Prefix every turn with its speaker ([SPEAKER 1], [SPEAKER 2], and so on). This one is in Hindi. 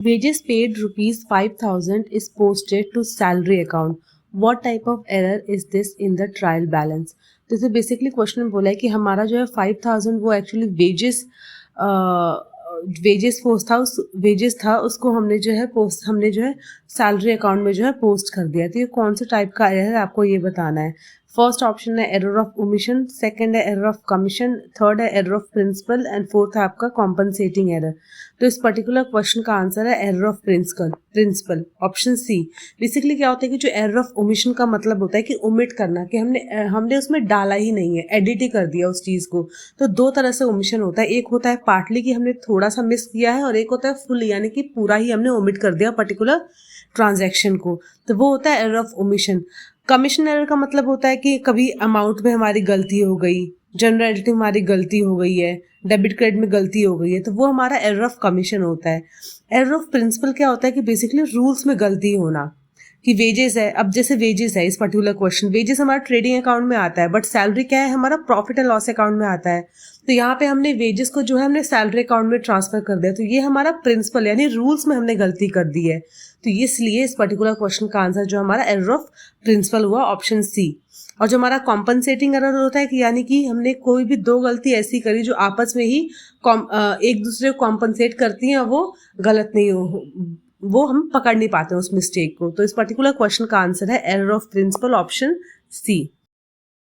[SPEAKER 1] Wages paid rupees 5,000 is posted to salary account. What type of error is this in the trial balance? तो इसे बेसिकली क्वेश्चन में बोला है कि हमारा जो है 5,000 वो एक्चुअली वेजेस पोस्ट था, उस वेजेस था उसको हमने जो है सैलरी अकाउंट में जो है पोस्ट कर दिया। तो ये कौन से टाइप का एरर है आपको ये बताना है। फर्स्ट ऑप्शन है एरर ऑफ ओमिशन, सेकंड है एरर ऑफ कमीशन, थर्ड है error of principle and fourth है आपका कॉम्पनसेटिंग एरर। तो इस पर्टिकुलर क्वेश्चन का आंसर है error of principle, option C. Basically क्या होता है कि जो एरर ऑफ ओमिशन का मतलब होता है कि ओमिट करना, कि हमने उसमें डाला ही नहीं है, एडिट ही कर दिया उस चीज़ को। तो दो तरह से ओमिशन होता है, एक होता है पार्टली कि हमने थोड़ा सा मिस किया है, और एक होता है फुल यानी कि पूरा ही हमने ओमिट कर दिया पर्टिकुलर ट्रांजैक्शन को। तो वो होता है error of omission. Commission error का मतलब होता है कि कभी अमाउंट में हमारी गलती हो गई, जनरल एंट्री में हमारी गलती हो गई है, डेबिट क्रेडिट में गलती हो गई है, तो वो हमारा एरर ऑफ कमीशन होता है। एरर ऑफ प्रिंसिपल क्या होता है कि बेसिकली रूल्स में गलती होना, कि वेजेस है, अब जैसे वेजेस है, इस पर्टिकुलर क्वेश्चन वेजेस हमारा ट्रेडिंग अकाउंट में आता है, बट सैलरी क्या है हमारा प्रॉफिट एंड लॉस अकाउंट में आता है। तो यहाँ पे हमने वेजेस को जो है हमने सैलरी अकाउंट में ट्रांसफर कर दिया, तो ये हमारा प्रिंसिपल यानी रूल्स में हमने गलती कर दी है। तो इसलिए इस पर्टिकुलर क्वेश्चन का आंसर जो हमारा एरर ऑफ प्रिंसिपल हुआ ऑप्शन सी। और जो हमारा कॉम्पनसेटिंग एरर होता है कि यानी कि हमने कोई भी दो गलती ऐसी करी जो आपस में ही एक दूसरे को कॉम्पनसेट करती हैं, वो गलत नहीं हो, वो हम पकड़ नहीं पाते उस मिस्टेक को। तो इस पर्टिकुलर क्वेश्चन का आंसर है error of principle, option C.